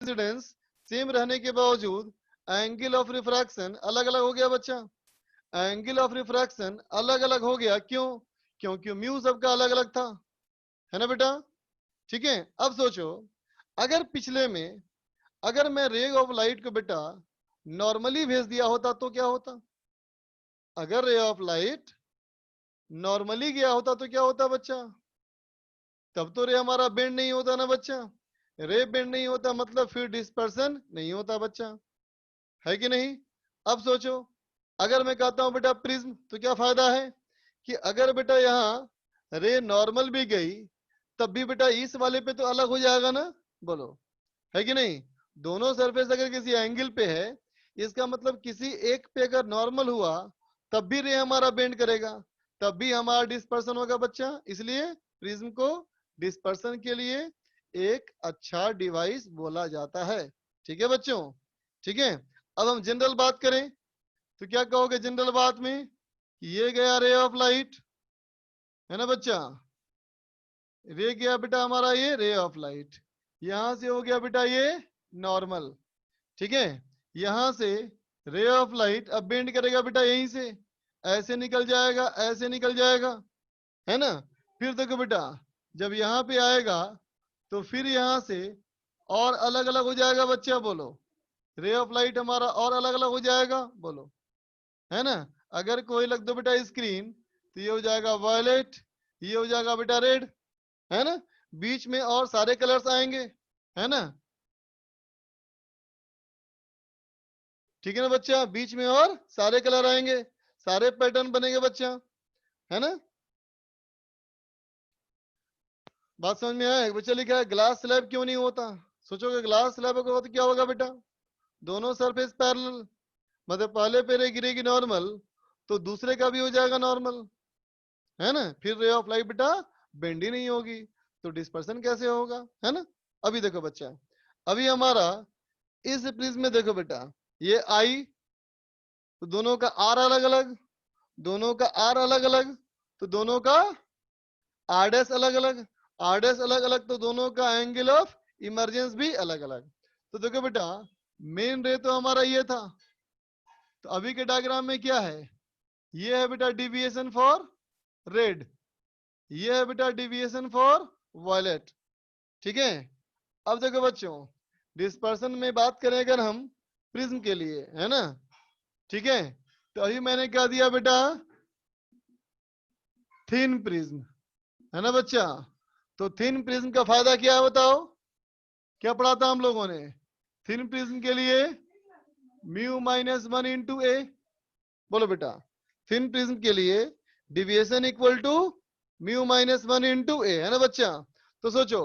Incidence same रहने के बावजूद एंगल ऑफ रिफ्रैक्शन अलग अलग हो गया बच्चा। एंगल ऑफ रिफ्रैक्शन अलग अलग हो गया, क्यों? क्योंकि म्यू सबका अलग अलग था, है ना बेटा? ठीक है। अब सोचो, अगर पिछले में अगर मैं रे ऑफ लाइट को बेटा नॉर्मली भेज दिया होता तो क्या होता? अगर रे ऑफ लाइट नॉर्मली गया होता तो क्या होता बच्चा? तब तो रे हमारा बेंड नहीं होता ना बच्चा। रे बेंड नहीं होता मतलब फिर डिस्पर्सन नहीं होता बच्चा, है कि नहीं? अब सोचो, अगर मैं कहता हूं बेटा प्रिज्म, तो क्या फायदा है कि अगर बेटा यहाँ रे नॉर्मल भी गई तब भी बेटा इस वाले पे तो अलग हो जाएगा ना, बोलो, है कि नहीं? दोनों सरफेस अगर किसी एंगल पे है, इसका मतलब किसी एक पे अगर नॉर्मल हुआ तब भी रे हमारा बेंड करेगा, तब भी हमारा डिस्पर्सन होगा बच्चा। इसलिए प्रिज्म को डिस्पर्सन के लिए एक अच्छा डिवाइस बोला जाता है। ठीक है बच्चों? ठीक है। अब हम जनरल बात करें तो क्या कहोगे जनरल बात में? ये गया रे ऑफ लाइट, है ना बच्चा? रे गया बेटा हमारा ये रे ऑफ लाइट, यहां से हो गया बेटा ये नॉर्मल। ठीक है। यहां से रे ऑफ लाइट अब बेंड करेगा बेटा यहीं से, ऐसे निकल जाएगा, ऐसे निकल जाएगा, है ना? फिर देखो बेटा, जब यहाँ पे आएगा तो फिर यहां से और अलग अलग हो जाएगा बच्चा, बोलो। रे ऑफ लाइट हमारा और अलग अलग हो जाएगा, बोलो, है ना? अगर कोई लग दो बेटा स्क्रीन तो ये हो जाएगा वायलेट, ये हो जाएगा बेटा रेड, है ना? बीच में और सारे कलर्स आएंगे, है ना? ठीक है ना बच्चा? बीच में और सारे कलर आएंगे, सारे पैटर्न बनेंगे बच्चा, है ना? बात समझ में आया? बच्चा लिखा है ग्लास स्लैब क्यों नहीं होता? सोचोगे ग्लास स्लैब होगा तो क्या होगा बेटा? दोनों सरफेस पैरेलल, मतलब पहले पे रे गिरेगी नॉर्मल तो दूसरे का भी हो जाएगा नॉर्मल, है ना? फिर रे ऑफ लाइट बेटा बेंड ही नहीं होगी तो डिस्पर्सन कैसे होगा, है ना? अभी देखो बच्चा, अभी हमारा इस प्रिज्म में देखो बेटा, ये आई तो दोनों का आर अलग अलग, दोनों का आर अलग अलग, तो दोनों का आर डैश अलग अलग, आर डैश अलग अलग, तो दोनों का एंगल ऑफ इमरजेंस भी अलग अलग। तो देखो बेटा, मेन रे तो हमारा ये था, तो अभी के डायग्राम में क्या है? ये है बेटा डिविएशन फॉर रेड, ये है बेटा डिविएशन फॉर वायलेट। ठीक है। अब देखो बच्चों, डिस्पर्सन में बात करें अगर हम प्रिज्म के लिए, है ना? ठीक है। तो अभी मैंने क्या दिया बेटा? थिन प्रिज्म, है ना बच्चा? तो थिन प्रिज्म का फायदा क्या है बताओ? क्या पढ़ा था हम लोगों ने? थिन प्रिज्म के लिए mu minus one into A, बोलो बेटा। थिन प्रिज्म के लिए deviation equal to mu minus one into A, है ना बच्चा? तो सोचो,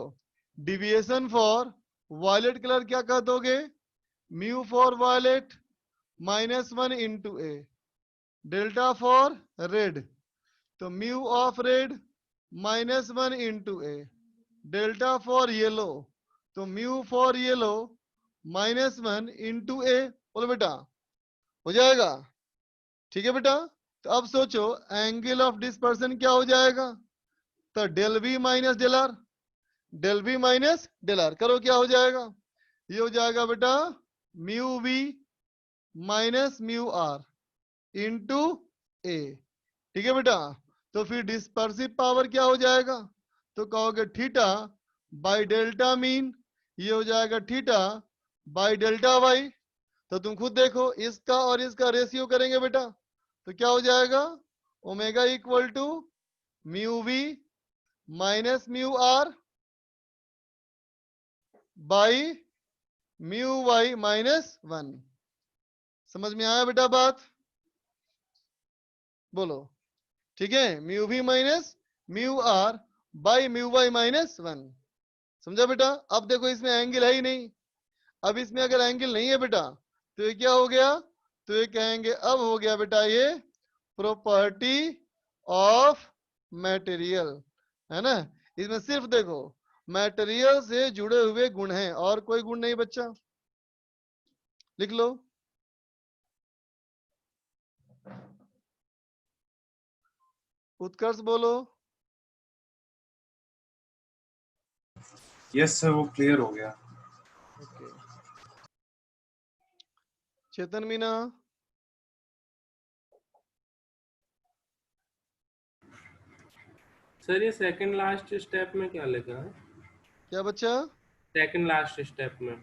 डिविएशन फॉर वायलेट कलर क्या कर दोगे? Mu for violet minus one into A. Delta for red तो mu of red minus one into A. Delta for yellow तो mu for yellow minus one into A. बोलो बेटा, हो जाएगा? ठीक है बेटा। तो अब सोचो एंगल ऑफ डिस्पर्सन क्या हो जाएगा? तो del V minus del R, del V minus del R करो, क्या हो जाएगा? ये हो जाएगा बेटा mu V minus mu R into A. ठीक है बेटा। तो फिर डिस्पर्सिव पावर क्या हो जाएगा? तो कहोगे थीटा बाई डेल्टा मीन, ये हो जाएगा थीटा बाई डेल्टा वाई। तो तुम खुद देखो, इसका और इसका रेशियो करेंगे बेटा तो क्या हो जाएगा? Omega equal to mu V minus mu R by mu Y minus one. समझ में आया बेटा बात? बोलो। ठीक है, mu V minus mu R by mu Y minus one. समझा बेटा? अब देखो इसमें एंगल है ही नहीं, अब इसमें अगर एंगल नहीं है बेटा तो ये क्या हो गया? तो ये कहेंगे अब हो गया बेटा ये प्रॉपर्टी ऑफ मटेरियल, है ना? इसमें सिर्फ देखो मटेरियल से जुड़े हुए गुण हैं और कोई गुण नहीं बच्चा। लिख लो। उत्कर्ष बोलो। यस सर, वो क्लियर हो गया। ओके। चेतन मीना, सर ये सेकंड लास्ट स्टेप में क्या लिखा है? क्या बच्चा? सेकंड लास्ट स्टेप में।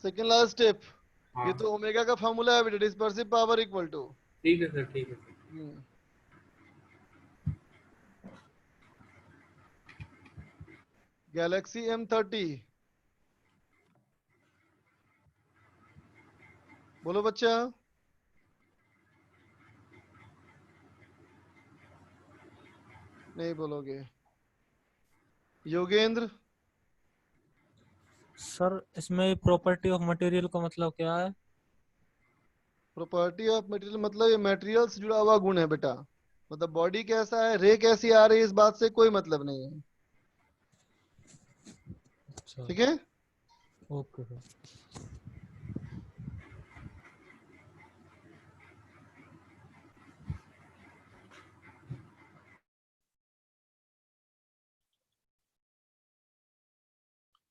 सेकंड लास्ट स्टेप, ये हाँ तो ओमेगा का फॉर्मूला है बेटा, डिस्पर्सिव पावर इक्वल टू। ठीक है सर, ठीक है सर। गैलेक्सी M30, बोलो बच्चा। नहीं बोलोगे। योगेंद्र, सर इसमें प्रॉपर्टी ऑफ मटेरियल का मतलब क्या है? प्रॉपर्टी ऑफ मटेरियल मतलब ये मटेरियल से जुड़ा हुआ गुण है बेटा, मतलब बॉडी कैसा है, रे कैसी आ रही है, इस बात से कोई मतलब नहीं है। अच्छा, ठीक है। Okay sir.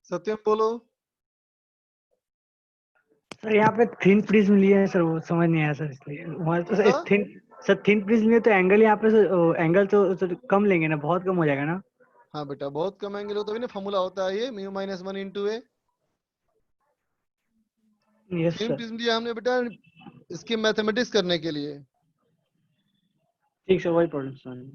सत्यम बोलो। सर यहाँ पे थिन प्रिज्म लिए है सर, वो समझ नहीं आया सर, इसलिए वहाँ तो हाँ? सर थिन प्रिज्म लिए तो एंगल यहाँ पे एंगल तो कम लेंगे ना, बहुत कम हो जाएगा ना। हाँ बेटा, बहुत कम एंगल हो तभी ना फॉर्मूला होता है ये μ-1 × A। Yes thin sir. Prism लिया हमने बेटा इसकी मैथमेटिक्स करने के लिए। ठीक सर, वही प्रॉब्लम सर।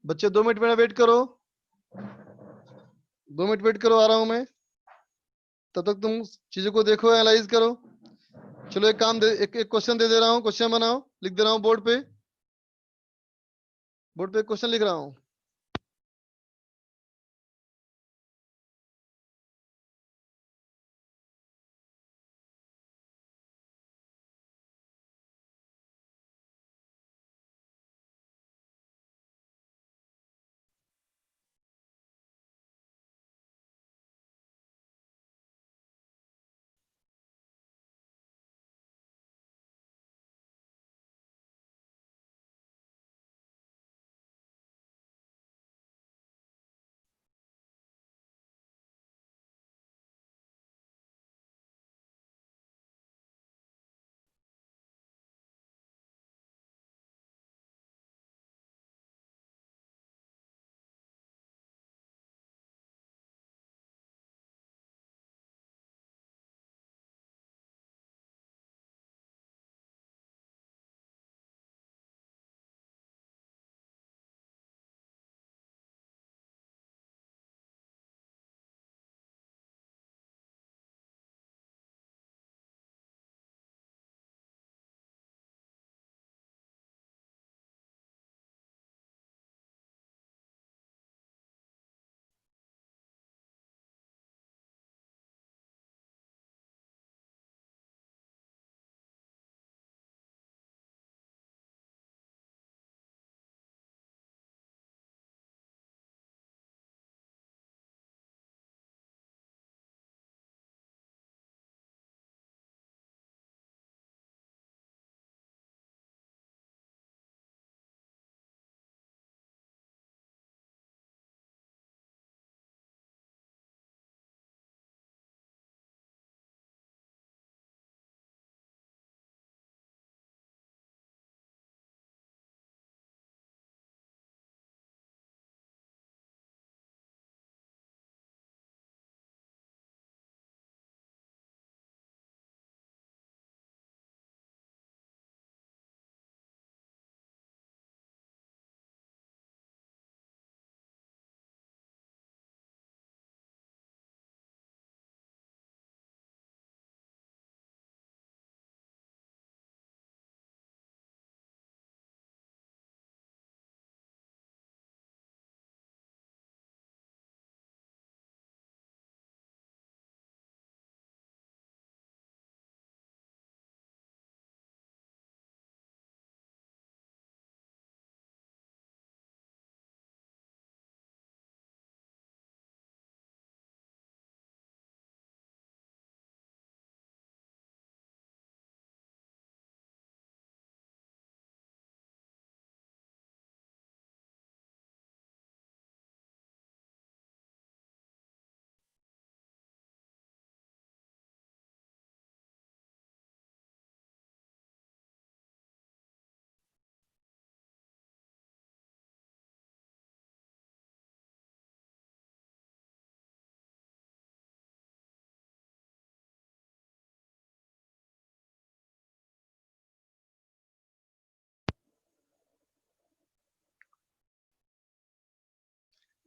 बच्चे 2 मिनट मेरा वेट करो, 2 मिनट वेट करो, आ रहा हूं मैं। तब तक तुम चीजों को देखो, एनालाइज करो। चलो एक काम दे, एक क्वेश्चन दे रहा हूँ, क्वेश्चन बनाओ, लिख दे रहा हूँ बोर्ड पे, बोर्ड पे क्वेश्चन लिख रहा हूँ।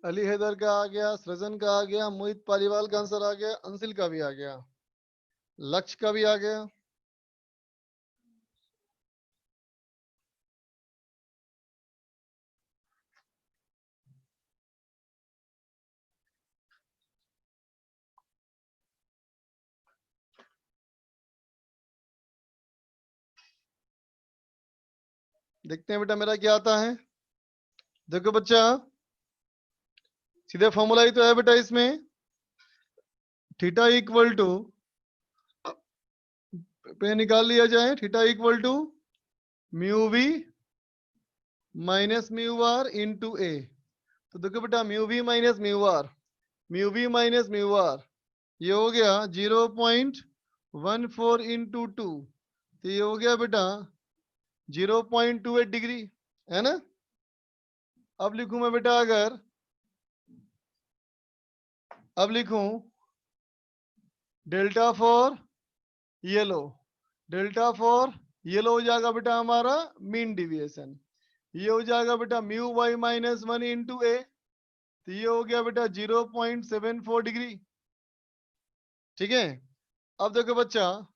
अली हैदर का आ गया, सृजन का आ गया, मोहित पालीवाल का आंसर आ गया, अंसिल का भी आ गया, लक्ष्य का भी आ गया। देखते हैं बेटा मेरा क्या आता है। देखो बच्चा, सीधे फॉर्मूला ही तो है बेटा इसमें, थीटा इक्वल टू, पे निकाल लिया जाए, theta equal to mu V minus mu R into A. तो देखो बेटा mu V minus mu R, mu V minus mu R, ये हो गया 0.14 इंटू 2, तो ये हो गया बेटा 0.28 डिग्री, है ना। अब लिखूं मैं बेटा, अगर अब लिखूं delta for yellow, delta for yellow हो जाएगा बेटा हमारा मीन डिविएशन, ये हो जाएगा बेटा mu Y minus 1 into A, तो ये हो गया बेटा 0.74 डिग्री। ठीक है। अब देखो बच्चा,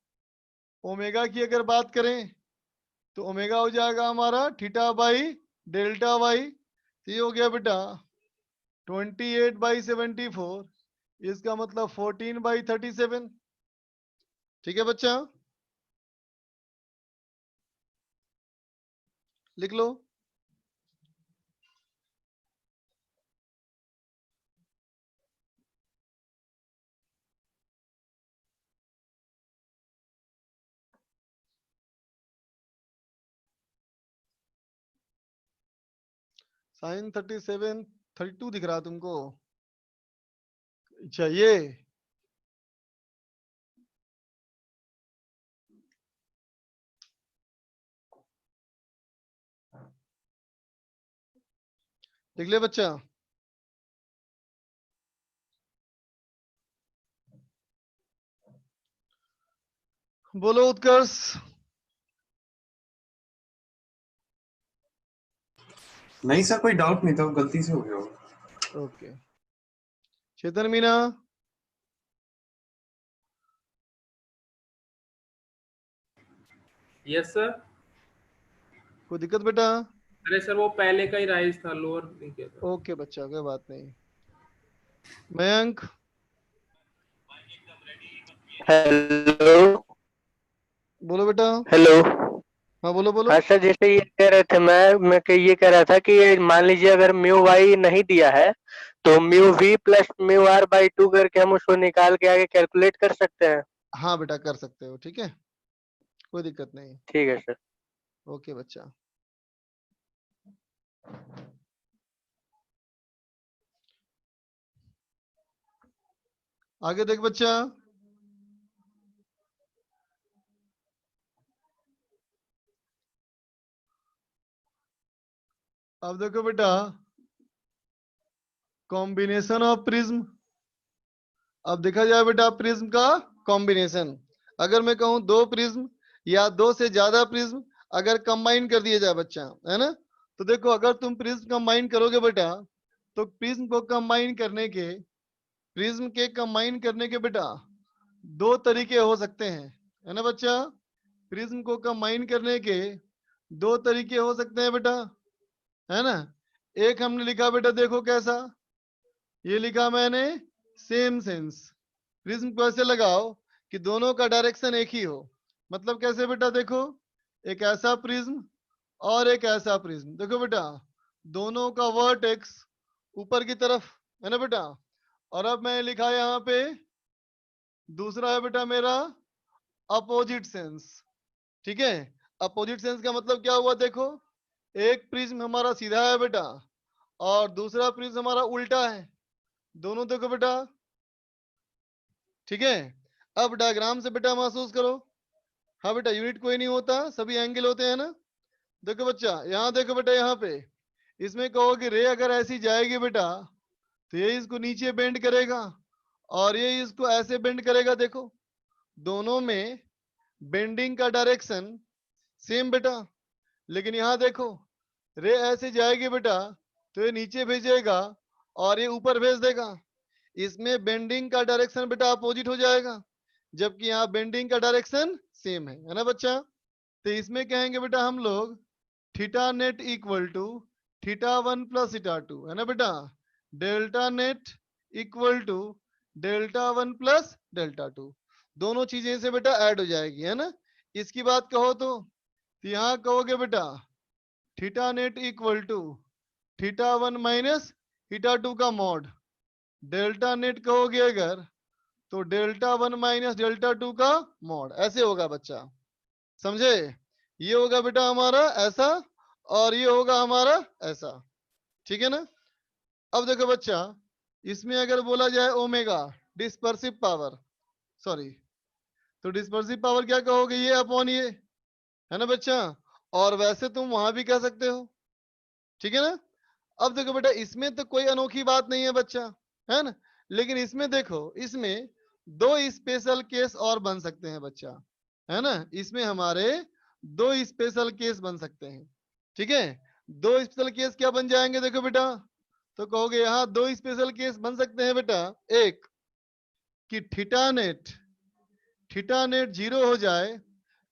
ओमेगा की अगर बात करें तो ओमेगा हो जाएगा हमारा थीटा बाई डेल्टा वाई, तो ये हो गया बेटा 28/74, इसका मतलब 14/37। ठीक है बच्चा, लिख लो। साइन 37 32 दिख रहा तुमको? अच्छा ये लिख ले बच्चा। बोलो उत्कर्ष। नहीं सर, कोई डाउट नहीं था, वो गलती से हो गया होगा। ओके। चेतन मीना, यस सर। कोई दिक्कत बेटा? अरे सर वो पहले का ही राइज था, लोअर नहीं किया था। ओके बच्चा, कोई बात नहीं। मयंक, हेलो। बोलो बेटा। हेलो। हाँ बोलो बोलो। हाँ सर, जैसे ये कह रहे थे, ये कह रहा था कि ये मान लीजिए अगर म्यू वाई नहीं दिया है तो mu V plus mu R by 2 करके हम उसको निकाल के आगे कैलकुलेट कर सकते हैं। हाँ बेटा कर सकते हो, ठीक है, कोई दिक्कत नहीं। ठीक है सर। ओके बच्चा। आगे देख बच्चा, अब देखो बेटा, कॉम्बिनेशन ऑफ प्रिज्म। अब देखा जाए बेटा प्रिज्म का कॉम्बिनेशन, अगर मैं कहूं दो प्रिज्म या दो से ज्यादा प्रिज्म अगर कंबाइन कर दिया जाए बच्चा, है ना, तो देखो अगर तुम प्रिज्म कंबाइन करोगे बेटा, तो प्रिज्म को कंबाइन करने के, प्रिज्म के कंबाइन करने के बेटा दो तरीके हो सकते हैं, है ना बच्चा। प्रिज्म को कंबाइन करने के दो तरीके हो सकते हैं बेटा, है ना। एक हमने लिखा बेटा, देखो कैसा, ये लिखा मैंने सेम सेंस। प्रिज्म को ऐसे लगाओ कि दोनों का डायरेक्शन एक ही हो, मतलब कैसे बेटा, देखो एक ऐसा प्रिज्म और एक ऐसा प्रिज्म, देखो बेटा दोनों का वर्टेक्स ऊपर की तरफ, है ना बेटा। और अब मैं लिखा यहाँ पे दूसरा है बेटा मेरा अपोजिट सेंस। ठीक है, अपोजिट सेंस का मतलब क्या हुआ, देखो एक प्रिज्म हमारा सीधा है बेटा और दूसरा प्रिज्म हमारा उल्टा है, दोनों देखो बेटा। ठीक है, अब डायग्राम से बेटा महसूस करो। हाँ बेटा, यूनिट कोई नहीं होता, सभी एंगल होते हैं ना। देखो बच्चा, यहाँ देखो बेटा, यहाँ पे इसमें कहो कि रे अगर ऐसी जाएगी बेटा तो ये इसको नीचे बेंड करेगा और ये इसको ऐसे बेंड करेगा, देखो दोनों में बेंडिंग का डायरेक्शन सेम बेटा। लेकिन यहाँ देखो रे ऐसे जाएगी बेटा तो ये नीचे भेजेगा और ये ऊपर भेज देगा। इसमें बेंडिंग का डायरेक्शन बेटा अपोजिट हो जाएगा, जबकि यहाँ बेंडिंग का डायरेक्शन सेम है ना बच्चा। तो इसमें कहेंगे बेटा हम लोग theta net equal to theta 1 plus theta 2, है ना बेटा। Delta net equal to delta 1 plus delta 2, दोनों चीजें से बेटा ऐड हो जाएगी, है ना। इसकी बात कहो तो यहाँ कहोगे बेटा theta net equal to theta 1 minus theta 2 का मॉड। डेल्टा नेट कहोगे अगर तो डेल्टा 1 माइनस डेल्टा 2 का मॉड, ऐसे होगा बच्चा, समझे। ये होगा बेटा हमारा ऐसा, और ये होगा हमारा ऐसा, ठीक है ना। अब देखो बच्चा, इसमें अगर बोला जाए ओमेगा डिस्पर्सिव पावर, सॉरी, तो डिस्पर्सिव पावर क्या कहोगे, ये अपॉन ये, है ना बच्चा। और वैसे तुम वहां भी कह सकते हो, ठीक है ना। अब देखो बेटा इसमें तो कोई अनोखी बात नहीं है बच्चा, है ना। लेकिन इसमें देखो, इसमें दो स्पेशल केस और बन सकते हैं बच्चा, है ना। इसमें हमारे दो स्पेशल केस बन सकते हैं, ठीक है। दो स्पेशल केस क्या बन जाएंगे देखो बेटा, तो कहोगे यहाँ दो स्पेशल केस बन सकते हैं बेटा। एक कि थीटा नेट जीरो हो जाए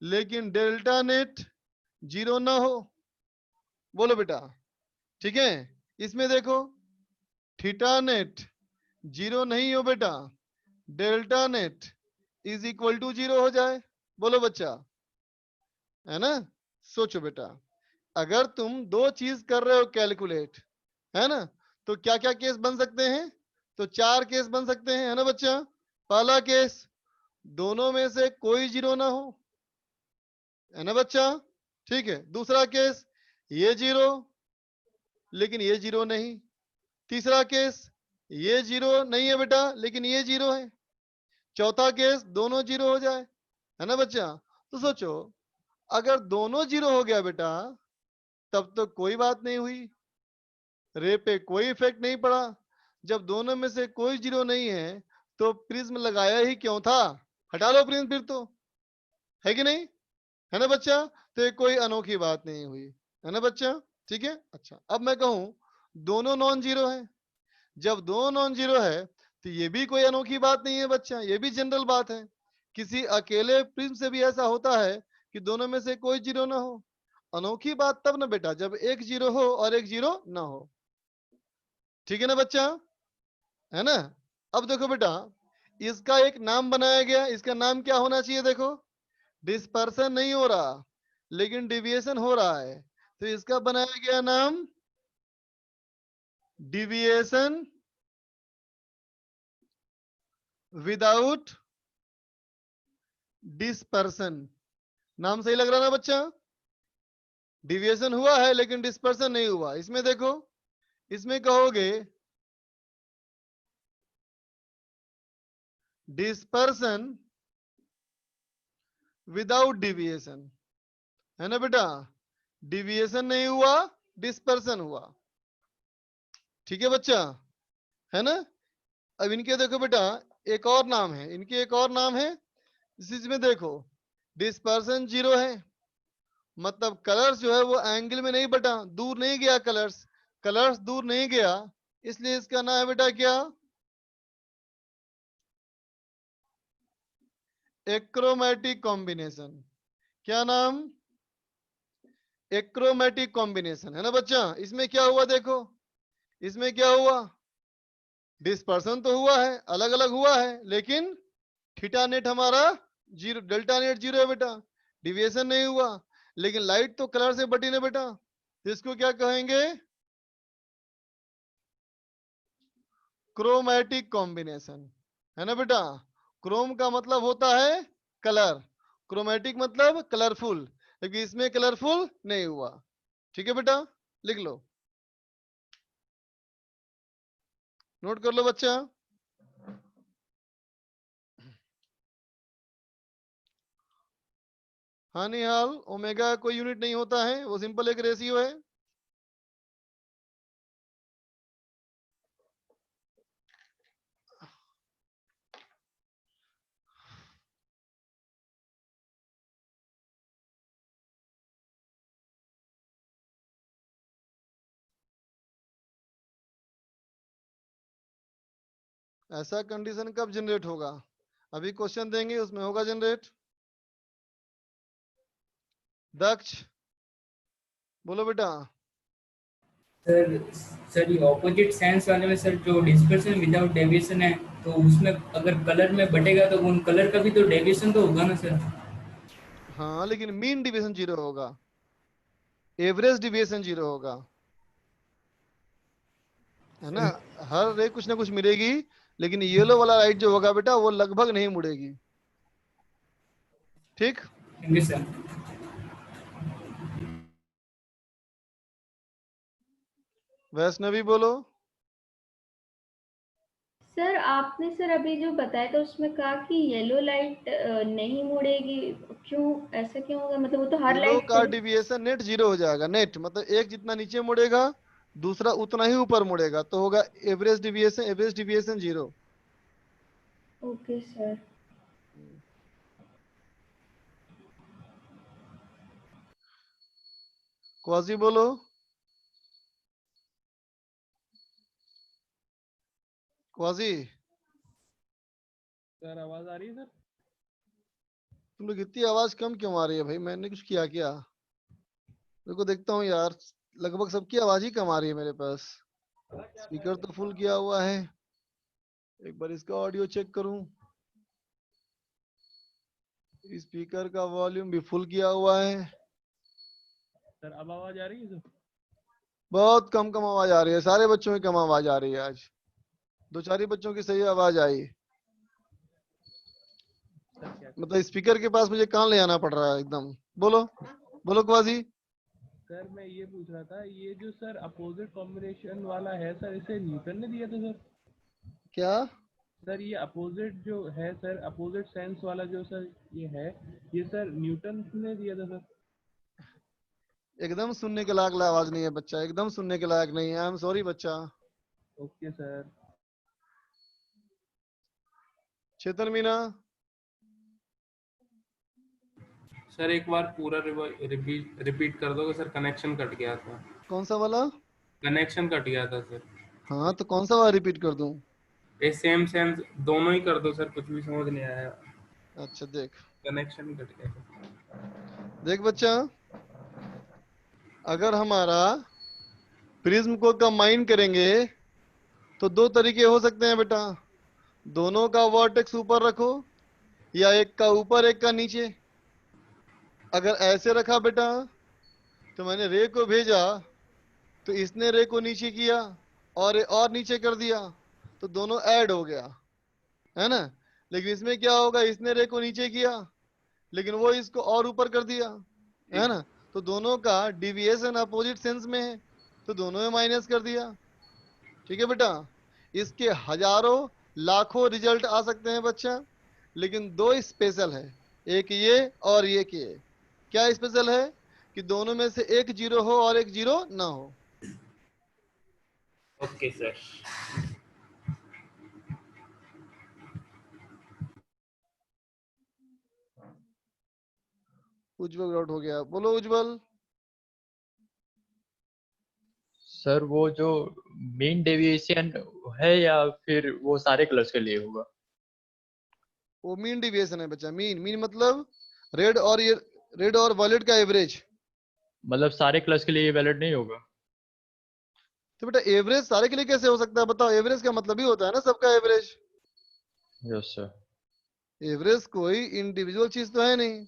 लेकिन डेल्टा नेट जीरो ना हो, बोलो बेटा, ठीक है। इसमें देखो थीटा नेट जीरो नहीं हो बेटा, delta net is equal to zero हो जाए, बोलो बच्चा, है ना। सोचो बेटा, अगर तुम दो चीज कर रहे हो कैलकुलेट, है ना, तो क्या क्या केस बन सकते हैं, तो चार केस बन सकते हैं, है ना बच्चा। पहला केस, दोनों में से कोई जीरो ना हो, है ना बच्चा, ठीक है। दूसरा केस, ये जीरो लेकिन ये जीरो नहीं। तीसरा केस, ये जीरो नहीं है बेटा लेकिन ये जीरो है। चौथा केस, दोनों जीरो हो जाए, है ना बच्चा। तो सोचो, अगर दोनों जीरो हो गया बेटा तब तो कोई बात नहीं हुई, रे पे कोई इफेक्ट नहीं पड़ा। जब दोनों में से कोई जीरो नहीं है तो प्रिज्म लगाया ही क्यों था, हटा लो प्रिज्म फिर तो, है कि नहीं, है ना बच्चा। तो ये कोई अनोखी बात नहीं हुई, है ना बच्चा, ठीक है। अच्छा, अब मैं कहूं दोनों नॉन जीरो है, जब दोनों नॉन जीरो है तो ये भी कोई अनोखी बात नहीं है बच्चा, ये भी जनरल बात है। किसी अकेले प्रिज्म से भी ऐसा होता है कि दोनों में से कोई जीरो ना हो। अनोखी बात तब ना बेटा जब एक जीरो हो और एक जीरो ना हो, ठीक है ना बच्चा, है ना। अब देखो बेटा, इसका एक नाम बनाया गया, इसका नाम क्या होना चाहिए देखो, डिस्पर्सन नहीं हो रहा लेकिन डिविएशन हो रहा है, तो इसका बनाया गया नाम डिविएशन विदाउट डिस्पर्सन। नाम सही लग रहा ना बच्चा, डिविएशन हुआ है लेकिन डिस्पर्सन नहीं हुआ। इसमें देखो, इसमें कहोगे डिस्पर्सन विदाउट डिविएशन, है ना बेटा। डिविएशन नहीं हुआ, डिस्पर्सन हुआ, ठीक है बच्चा, है ना। अब इनके देखो बेटा एक और नाम है, इनके एक और नाम है। इस चीज में देखो डिस्पर्सन जीरो है, मतलब कलर्स जो है वो एंगल में नहीं बटा, दूर नहीं गया, कलर्स दूर नहीं गया, इसलिए इसका नाम है बेटा क्या, एक्रोमेटिक कॉम्बिनेशन। क्या नाम, एक्रोमेटिक कॉम्बिनेशन, है ना बच्चा। इसमें क्या हुआ देखो, इसमें क्या हुआ, डिस्पर्सन तो हुआ है, अलग अलग हुआ है, लेकिन थीटा नेट हमारा जीरो, डेल्टा नेट जीरो है बेटा, डिविएशन नहीं हुआ। लेकिन लाइट तो कलर से बटी ना बेटा, तो इसको क्या कहेंगे, क्रोमैटिक कॉम्बिनेशन, है ना बेटा। क्रोम का मतलब होता है कलर, क्रोमैटिक मतलब कलरफुल, लेकिन इसमें कलरफुल नहीं हुआ, ठीक है बेटा, लिख लो, नोट कर लो बच्चा। हाँ निहाल, ओमेगा कोई यूनिट नहीं होता है, वो सिंपल एक रेशियो है। ऐसा कंडीशन कब जनरेट होगा? अभी क्वेश्चन देंगे उसमें होगा जनरेट। दक्ष बोलो बेटा। सर सर ये ऑपोजिट सेंस वाले में सर जो डिस्पर्शन विदाउट डेविएशन है, तो उसमें अगर कलर में बटेगा तो उन कलर का भी तो डेविएशन तो होगा ना सर? हाँ लेकिन मीन डिविएशन 0 होगा, एवरेज डिविएशन 0 होगा, है ना। हर रे कुछ ना कुछ मिलेगी, लेकिन येलो वाला लाइट जो होगा बेटा वो लगभग नहीं मुड़ेगी। ठीक, थैंक यू सर। वैष्णवी बोलो। सर आपने सर अभी जो बताया था उसमें कहा कि येलो लाइट नहीं मुड़ेगी, क्यों ऐसा क्यों होगा? मतलब वो तो हर येलो लाइट का डिविएशन नेट 0 हो जाएगा। नेट मतलब एक जितना नीचे मुड़ेगा दूसरा उतना ही ऊपर मुड़ेगा, तो होगा average deviation. Average deviation 0। Okay sir. Quasi बोलो। क्वाजी सर आवाज आ रही है सर? तुम लोग इतनी आवाज कम क्यों आ रही है भाई? मैंने कुछ किया क्या? मेरे को देखता हूँ यार, लगभग सबकी आवाज ही कम आ रही है मेरे पास। स्पीकर तो फुल किया हुआ है, एक बार इसका ऑडियो चेक करूं। स्पीकर का वॉल्यूम भी फुल किया हुआ है। सर अब आवाज आ रही है सर? बहुत कम कम आवाज आ रही है, सारे बच्चों की कम आवाज आ रही है। आज दो चार ही बच्चों की सही आवाज आई। मतलब स्पीकर के पास मुझे कान ले आना पड़ रहा है एकदम। बोलो बोलो क्वाजी। सर मैं ये पूछ रहा था, ये जो सर अपोजिट कॉम्बिनेशन वाला है सर, इसे न्यूटन ने दिया था सर? क्या? सर ये अपोजिट जो है सर, अपोजिट सेंस वाला जो सर ये है, ये सर न्यूटन ने दिया था सर? एकदम सुनने के लायक आवाज नहीं है बच्चा, एकदम सुनने के लायक नहीं है। आई एम सॉरी बच्चा। Okay sir. Chetan Meena. Sir एक बार पूरा रिपीट कर दोगे सर, कनेक्शन कट गया था। कौन सा वाला? कनेक्शन कट गया था सर। हाँ तो कौन सा वाला रिपीट कर दूं? ये सेम सेंस दोनों ही कर दो सर, कुछ भी समझ नहीं आया। अच्छा देख, कनेक्शन कट गया था। देख बच्चा, अगर हमारा प्रिज्म को कंबाइन करेंगे तो दो तरीके हो सकते हैं बेटा। दोनों का वर्टेक्स ऊपर रखो, या एक का ऊपर एक का नीचे। अगर ऐसे रखा बेटा तो मैंने रे को भेजा तो इसने रे को नीचे किया और नीचे कर दिया, तो दोनों ऐड हो गया, है ना। लेकिन इसमें क्या होगा, इसने रे को नीचे किया लेकिन वो इसको और ऊपर कर दिया, है ना। तो दोनों का डिविएशन अपोजिट सेंस में है, तो दोनों में माइनस कर दिया। ठीक है बेटा, इसके हजारों लाखों रिजल्ट आ सकते हैं बच्चा, लेकिन दो स्पेशल है, एक ये और एक ये। क्या स्पेशल है? कि दोनों में से एक 0 हो और एक 0 ना हो। Okay sir. उज्जवल आउट हो गया, बोलो उज्जवल। सर वो जो मीन डेविएशन है या फिर वो सारे कलर्स के लिए होगा? वो मीन डिविएशन है बच्चा। मीन मीन मतलब रेड और वॉयलेट का एवरेज। मतलब सारे कलर्स के लिए ये वैलिड नहीं होगा? तो बेटा एवरेज सारे के लिए कैसे हो सकता है बताओ? एवरेज का मतलब ही होता है ना सबका एवरेज। Yes sir. एवरेज कोई इंडिविजुअल चीज तो है नहीं।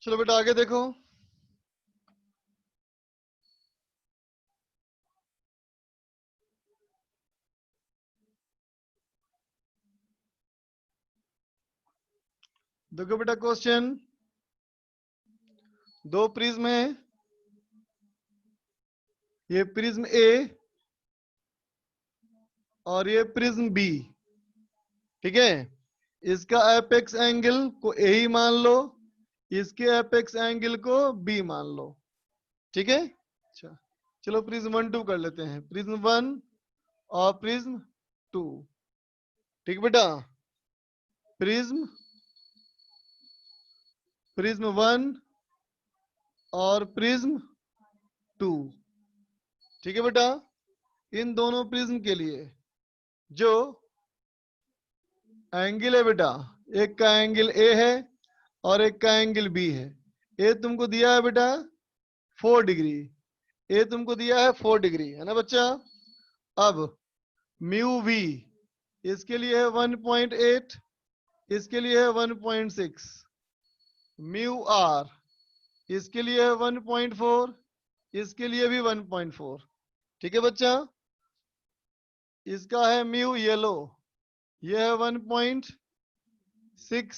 चलो बेटा आगे देखो। देखो बेटा क्वेश्चन, दो प्रिज्म है, ये प्रिज्म ए और ये प्रिज्म बी। ठीक है, इसका एपेक्स एंगल को ए ही मान लो, इसके एपेक्स एंगल को बी मान लो। ठीक है, अच्छा चलो प्रिज्म 1 2 कर लेते हैं। प्रिज्म 1 और प्रिज्म 2। ठीक बेटा, प्रिज्म प्रिज्म 1 और प्रिज्म 2। ठीक है बेटा, इन दोनों प्रिज्म के लिए जो एंगल है बेटा, एक का एंगल ए है और एक का एंगल बी है। ए तुमको दिया है बेटा 4 डिग्री, ए तुमको दिया है 4 डिग्री, है ना बच्चा। अब म्यू वी इसके लिए है 1.8, इसके लिए है 1.6। म्यू आर इसके लिए है 1.4, इसके लिए भी 1.4। ठीक है बच्चा, इसका है म्यू येलो, यह है 1.6,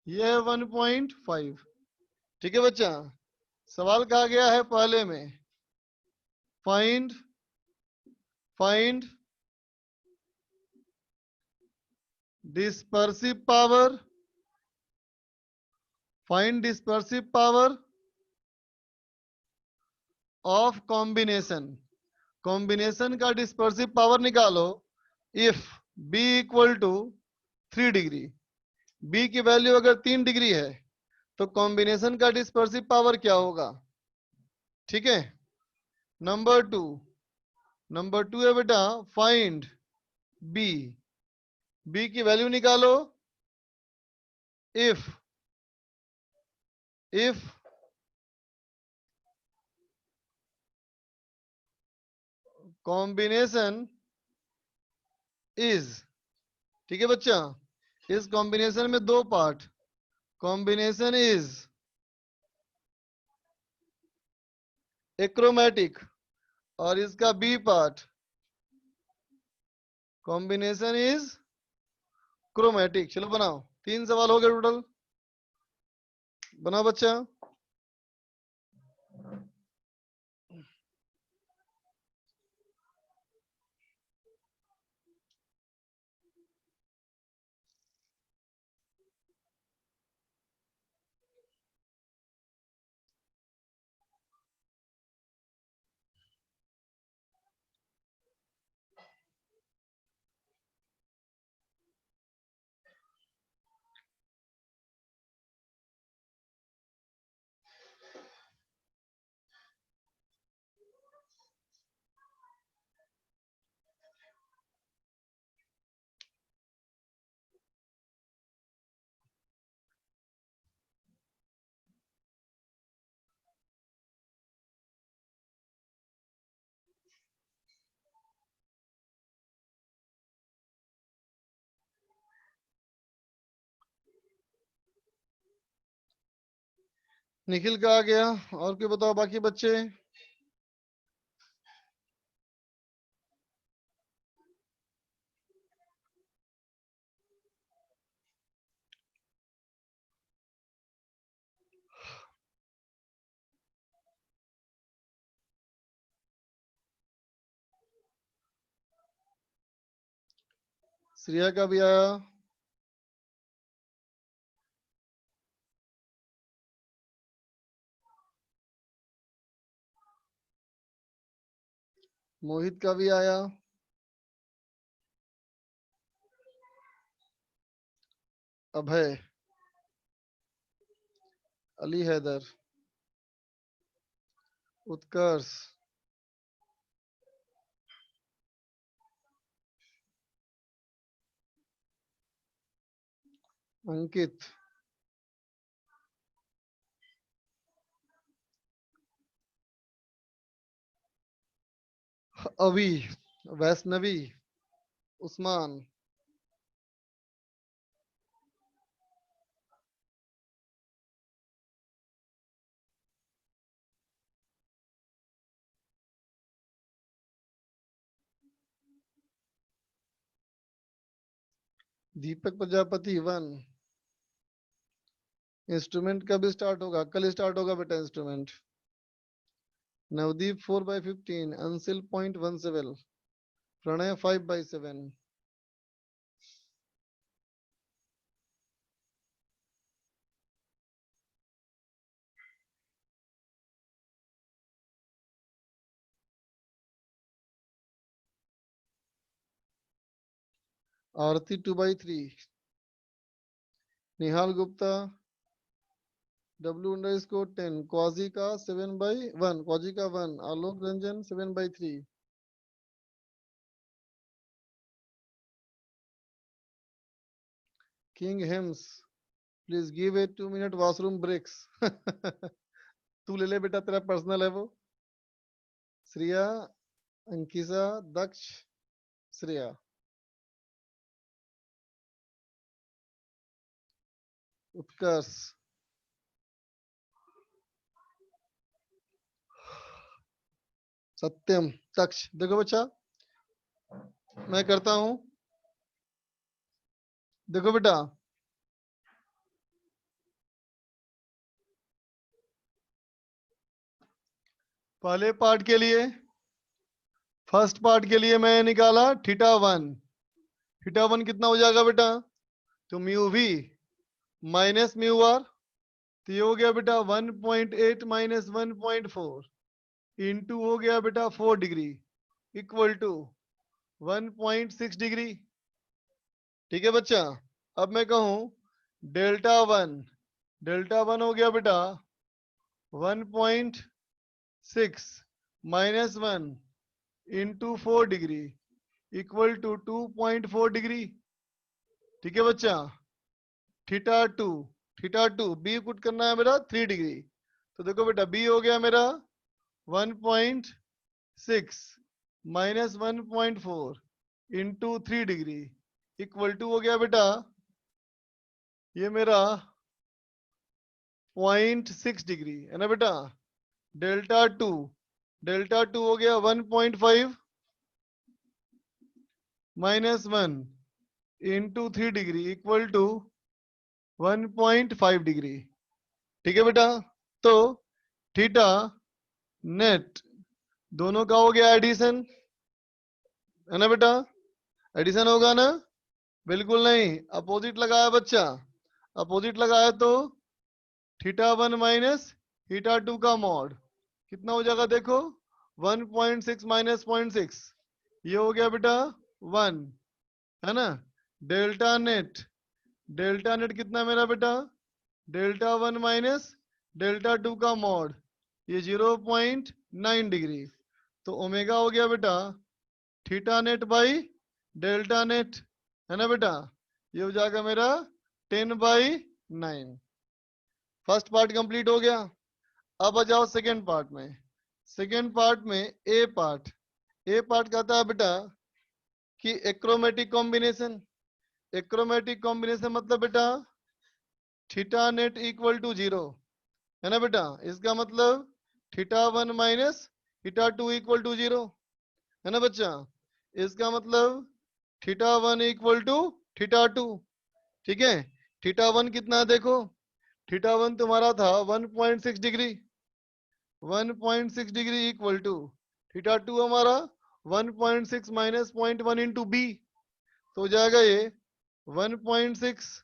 यह है 1.5। ठीक है बच्चा, सवाल कहा गया है पहले में find dispersive power, find dispersive power of combination। Combination का डिस्पर्सिव पावर निकालो इफ b equal to 3 degree. b की वैल्यू अगर 3 डिग्री है तो कॉम्बिनेशन का डिस्पर्सिव पावर क्या होगा। ठीक है, नंबर टू है बेटा फाइंड b। b की वैल्यू निकालो इफ कॉम्बिनेशन इज, ठीक है बच्चा, इस कॉम्बिनेशन में दो पार्ट, कॉम्बिनेशन इज एक्रोमेटिक और इसका B part combination is chromatic. चलो बनाओ, 3 सवाल हो गए टोटल, बनाओ बच्चा। निखिल का आ गया, और कोई बताओ बाकी बच्चे। श्रेया का भी आया, मोहित का भी आया, अभय, अली हैदर, उत्कर्ष, अंकित, अवी, वैष्णवी, उस्मान, दीपक प्रजापति 1। इंस्ट्रूमेंट कब स्टार्ट होगा, कल स्टार्ट होगा बेटा instrument. Navdeep 4/15, Ansil 0.17, Pranay 5/7। Aarti 2/3, Nihal Gupta W underscore 10, Qazi का 7/1, क्वाजी का 1, आलोक रंजन 7/3। किंग हेम्स, please give a 2 minute washroom breaks. तू ले ले बेटा, तेरा पर्सनल है वो। श्रेया, अंकिता, दक्ष, श्रेया। उत्कर्ष, सत्यम, दक्ष। देखो बच्चा, मैं करता हूं। देखो बेटा, पहले पार्ट के लिए, फर्स्ट पार्ट के लिए मैं निकाला θ1। θ1 कितना हो जाएगा बेटा? तो mu V minus mu R, तो ये हो गया बेटा 1.8 माइनस 1.4 इंटू हो गया बेटा 4 डिग्री इक्वल टू 1.6 डिग्री। ठीक है बच्चा। अब मैं कहूं डेल्टा वन हो गया बेटा 1.6 minus 1 into 4 degree equal to 2.4 degree. ठीक है बच्चा। θ2 बी पुट करना है मेरा 3 डिग्री। तो देखो बेटा, बी हो गया मेरा 1.6 minus 1.4 into 3 degree equal to हो गया बेटा ये मेरा 0.6 डिग्री, है ना बेटा। डेल्टा टू हो गया 1.5 minus 1 into 3 degree equal to 1.5 degree. ठीक है बेटा। तो थीटा नेट दोनों का हो गया एडिशन, है ना बेटा। एडिशन होगा ना? बिल्कुल नहीं, अपोजिट लगाया बच्चा। अपोजिट लगाया तो θ1 माइनस θ2 का मॉड कितना हो जाएगा? देखो 1.6 माइनस 0.6, ये हो गया बेटा 1, है ना। डेल्टा नेट कितना मेरा बेटा? डेल्टा1 माइनस डेल्टा2 का मॉड, ये 0.9 डिग्री। तो ओमेगा हो गया बेटा theta net by delta net, है ना बेटा। ये हो जाएगा मेरा 10/9। फर्स्ट पार्ट कंप्लीट हो गया। अब आ जाओ सेकेंड पार्ट में। सेकेंड पार्ट में ए पार्ट कहता है बेटा कि एक्रोमेटिक कॉम्बिनेशन मतलब बेटा थीटा नेट इक्वल टू 0, है ना बेटा। इसका मतलब θ1 माइनस θ2 इक्वल टू 0, है ना बच्चा। इसका मतलब θ1 इक्वल टू θ2। ठीक है। θ1 कितना है देखो, θ1 तुम्हारा था 1.6 डिग्री, 1.6 डिग्री इक्वल टू θ2 हमारा 1.6 माइनस 0.1 इंटू बी, तो हो जाएगा ये 1.6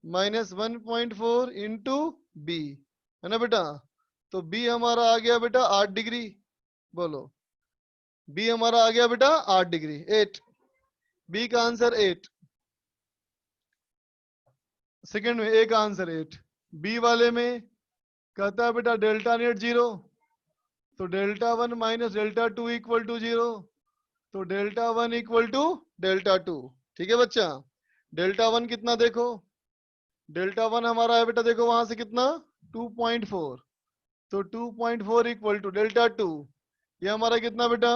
माइनस 1.4 इंटू बी, है ना बेटा। तो बी हमारा आ गया बेटा 8 डिग्री। बोलो, बी हमारा आ गया बेटा 8 डिग्री, 8। बी का आंसर 8। सेकंड में ए का आंसर 8। बी वाले में कहता है बेटा डेल्टा नेट 0, तो डेल्टा1 माइनस डेल्टा2 इक्वल टू 0, तो डेल्टा1 इक्वल टू डेल्टा2। ठीक है बच्चा। डेल्टा1 कितना देखो, डेल्टा1 हमारा है बेटा देखो वहां से कितना 2.4, तो 2.4 इक्वल टू डेल्टा2, ये हमारा कितना बेटा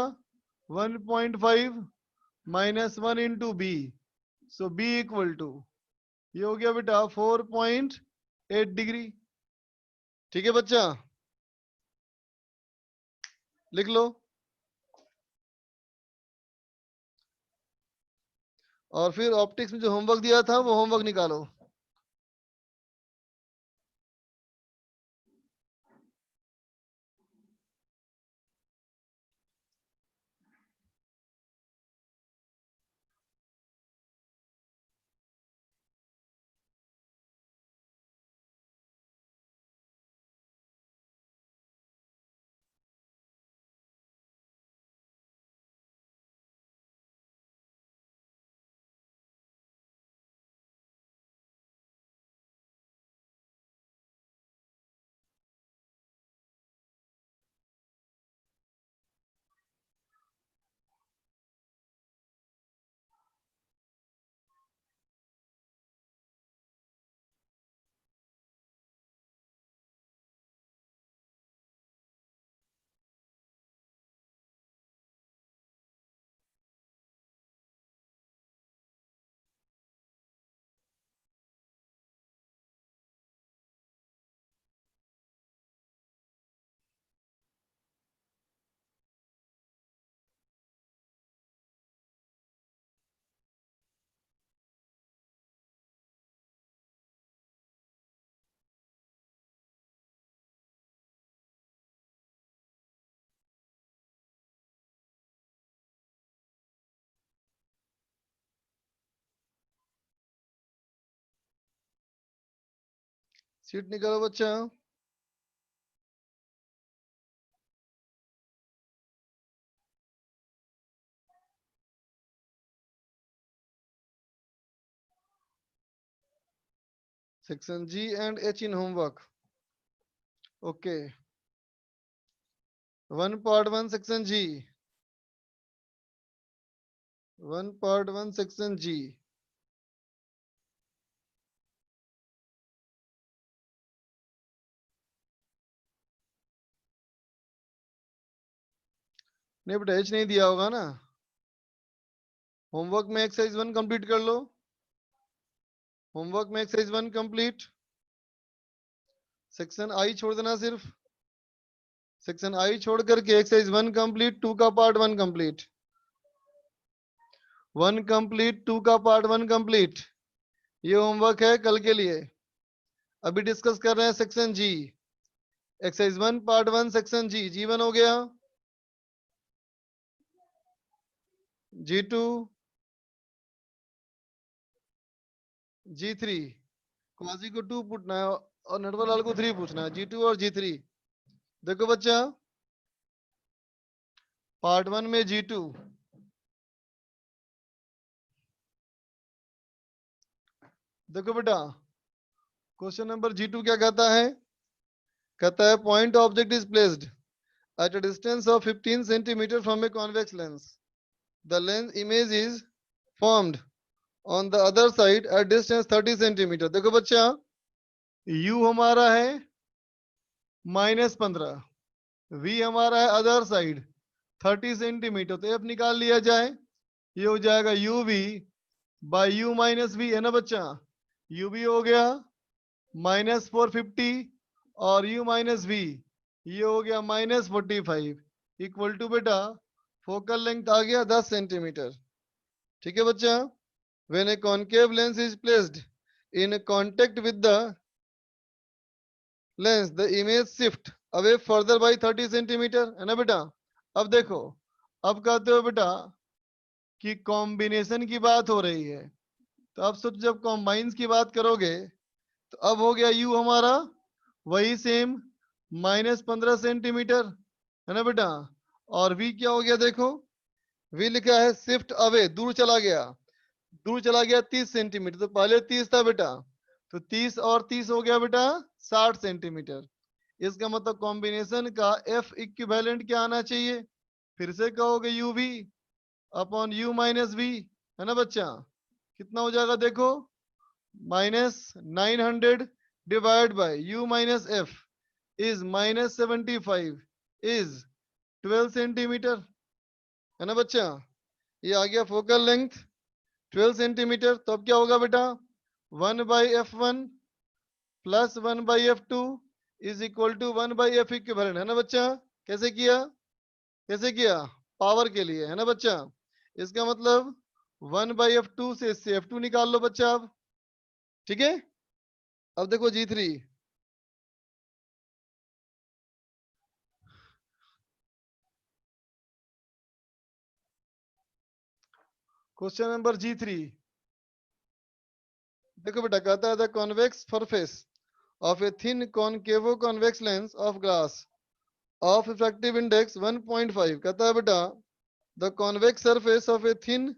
1.5 minus 1 into B, so B equal to ये हो गया बेटा 4.8 डिग्री। ठीक है बच्चा, लिख लो। और फिर ऑप्टिक्स में जो होमवर्क दिया था वो होमवर्क निकालो। शीट निकालो बच्चा। Section G and H in homework. Okay. 1 part 1 section G. 1 part 1 section G. नहीं बेटा H नहीं दिया होगा ना। होमवर्क में एक्सरसाइज 1 कंप्लीट कर लो। होमवर्क में एक्सरसाइज 1 कंप्लीट। सेक्शन आई छोड़ देना सिर्फ। सेक्शन आई छोड़ करके एक्सरसाइज 1 कंप्लीट, 2 का पार्ट 1 कंप्लीट। 1 कंप्लीट, 2 का पार्ट 1 कंप्लीट। ये होमवर्क है कल के लिए। अभी डिस्कस कर रहे हैं सेक्शन जी। एक्सरसाइज 1 पार्ट 1 सेक्शन जी। G1 हो गया, G2, G3। क्वाजी को 2 पूछना है और नटवरलाल को 3 पूछना है। G2 और G3। देखो बच्चा, पार्ट 1 में G2। देखो बेटा, क्वेश्चन नंबर G2 क्या कहता है? कहता है point object is placed at a distance of 15 centimeter from a convex lens. The lens image is formed on the other side at distance 30 centimeter. देखो बच्चा, U हमारा है -15, V हमारा है अदर साइड 30 सेंटीमीटर। तो F निकाल लिया जाए। ये हो जाएगा UV by U minus V, है ना बच्चा। UV हो गया -450 और U माइनस V ये हो गया -45 इक्वल टू बेटा फोकल लेंथ आ गया 10 सेंटीमीटर। ठीक है बच्चा। When A concave lens is placed in contact with the lens the image shift away further bye 30 centimetre, है ना बेटा। अब देखो, अब कहते हो बेटा कि कॉम्बिनेशन की बात हो रही है, तो अब सोच जब कॉम्बाइंस की बात करोगे तो अब हो गया U हमारा वही सेम -15 सेंटीमीटर, है ना बेटा। और V क्या हो गया? देखो V लिखा है शिफ्ट अवे, दूर चला गया। दूर चला गया 30 सेंटीमीटर। तो पहले 30 था बेटा, तो 30 और 30 हो गया बेटा 60 सेंटीमीटर। इसका मतलब कॉम्बिनेशन का F इक्विवेलेंट क्या आना चाहिए? फिर से कहोगे UV upon U minus V, है ना बच्चा। कितना हो जाएगा? देखो -900 divide by U minus F is -75 is 12 centimetre, है ना बच्चा। ये आ गया फोकल लेंथ 12 सेंटीमीटर। तो अब क्या होगा बेटा? 1/f1 plus 1/f2 is equal to 1/f equivalent, है ना बच्चा। कैसे किया? कैसे किया? पावर के लिए, है ना बच्चा। इसका मतलब 1/f2 से इससे f2 निकाल लो बच्चा अब। ठीक है। अब देखो G3। Question number G3। देखो बेटा, कहता है the convex surface of a thin कॉनकेवो convex lens of glass of refractive index 1.5। कहता है बेटा the convex surface of a thin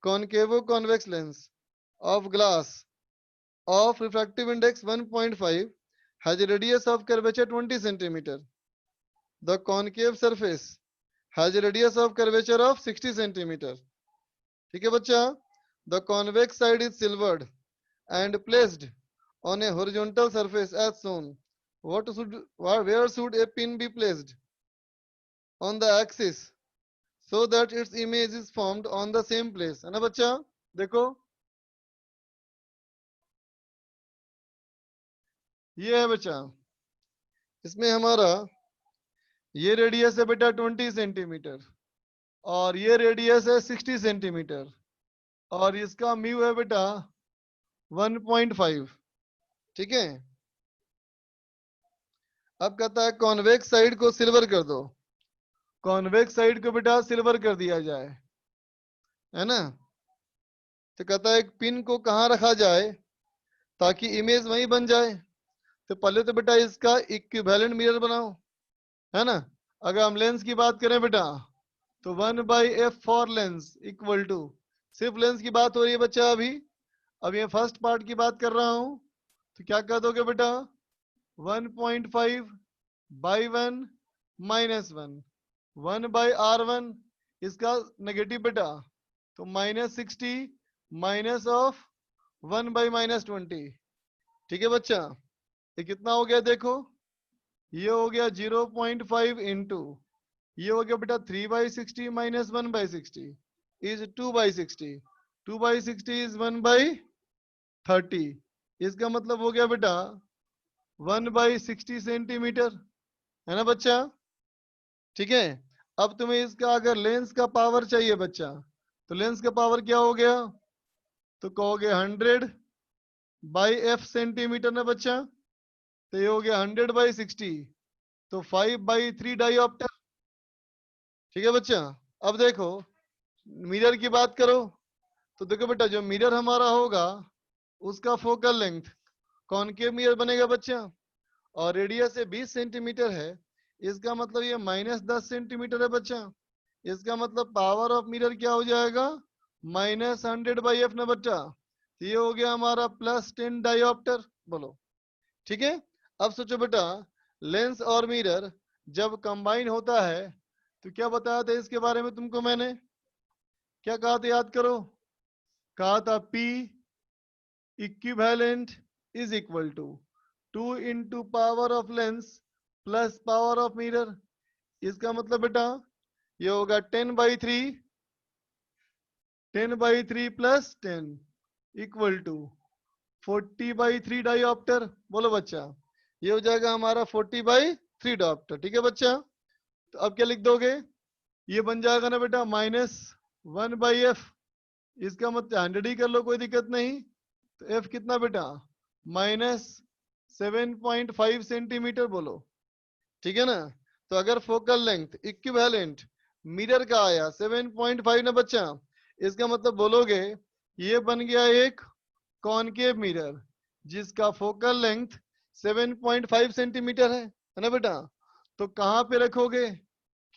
कॉनकेवो convex lens of glass of refractive index 1.5 has a radius of curvature 20 centimeter. The concave surface has a radius of curvature of 60 centimeter. ठीक है बच्चा। The convex side is silvered and placed on a horizontal surface as shown. Where should a pin be placed? On the axis so that its image is formed on the same place, है ना बच्चा। देखो ये है बच्चा, इसमें हमारा ये रेडियस है बेटा 20 सेंटीमीटर और ये रेडियस है 60 सेंटीमीटर और इसका म्यू है बेटा 1.5। ठीक है। अब कहता है कॉन्वेक्स साइड को सिल्वर कर दो। कॉन्वेक्स साइड को बेटा सिल्वर कर दिया जाए, है ना। तो कहता है एक पिन को कहां रखा जाए ताकि इमेज वहीं बन जाए। तो पहले तो बेटा इसका इक्विवेलेंट मिरर बनाओ, है ना। अगर हम लेंस की बात करें बेटा तो 1/f for lens equal to, सिर्फ लेंस की बात हो रही है बच्चा अभी। अब ये फर्स्ट पार्ट की बात कर रहा हूं, तो क्या कर दोगे बेटा 1.5 बाई 1 माइनस 1, 1/r1 इसका नेगेटिव बेटा, तो -60 माइनस ऑफ 1/-20। ठीक है बच्चा, ये कितना हो गया देखो, ये हो गया 0.5 इंटू, ये हो गया बेटा 3/60 माइनस 1/60 इज 2/60, 2/60 इज 1/30, इसका मतलब हो गया बेटा 1/60 सेंटीमीटर, है ना बच्चा। ठीक है, अब तुम्हें इसका अगर लेंस का पावर चाहिए बच्चा, तो लेंस का पावर क्या हो गया, तो कहोगे 100/f सेंटीमीटर ना बच्चा, तो ये हो गया 100/60, तो 5/3 डायोप्टर। ठीक है बच्चा। अब देखो मिरर की बात करो, तो देखो बेटा जो मिरर हमारा होगा उसका फोकल लेंथ कॉनकेव मिरर बनेगा बच्चा, और रेडियस है 20 सेंटीमीटर है, इसका मतलब ये -10 सेंटीमीटर है बच्चा। इसका मतलब पावर ऑफ मिरर क्या हो जाएगा -100/f ना बच्चा, तो ये हो गया हमारा +10 डायोप्टर। बोलो ठीक है। अब सोचो बेटा लेंस और मिरर जब कंबाइन होता है तो क्या बताया था इसके बारे में तुमको मैंने, क्या कहा था याद करो, कहा था P equivalent is equal to 2 into power of lens plus power of mirror. इसका मतलब बेटा ये होगा 10/3, 10/3 प्लस 10 इक्वल टू 40/3 डायोप्टर। बोलो बच्चा, ये हो जाएगा हमारा 40/3 डायोप्टर। ठीक है बच्चा, तो अब क्या लिख दोगे, ये बन जाएगा ना बेटा -1/f, इसका मतलब 100 ही कर लो कोई दिक्कत नहीं, तो f कितना बेटा -7.5 सेंटीमीटर। बोलो ठीक है ना। तो अगर फोकल लेंथ इक्विवेलेंट मिरर का आया 7.5 ना बच्चा, इसका मतलब बोलोगे ये बन गया एक कॉनकेव मिरर जिसका फोकल लेंथ 7.5 सेंटीमीटर है ना बेटा। तो कहां पे रखोगे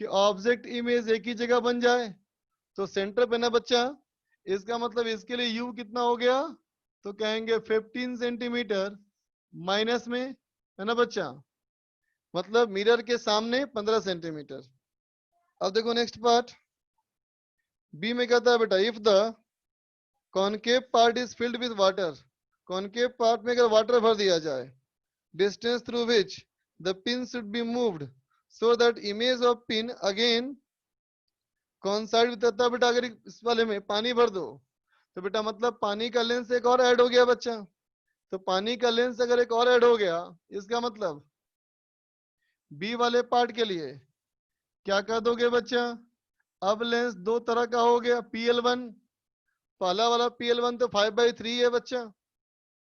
कि ऑब्जेक्ट इमेज एक ही जगह बन जाए, तो सेंटर पे ना बच्चा। इसका मतलब इसके लिए यू कितना हो गया, तो कहेंगे 15 सेंटीमीटर माइनस में, है ना बच्चा, मतलब मिरर के सामने 15 सेंटीमीटर। अब देखो नेक्स्ट पार्ट बी में कहता है बेटा if the concave part is filled with water, concave part में अगर वाटर भर दिया जाए, distance through which the pin should be moved so that image of pin again कॉन्साइड with, बेटा अगर इस वाले में पानी भर दो तो बेटा मतलब पानी का लेंस एक और ऐड हो गया बच्चा। तो पानी का लेंस अगर एक और ऐड हो गया, इसका मतलब बी वाले पार्ट के लिए क्या कर दोगे बच्चा, अब लेंस दो तरह का हो गया, PL1, पहला वाला PL1 तो 5/3 है बच्चा,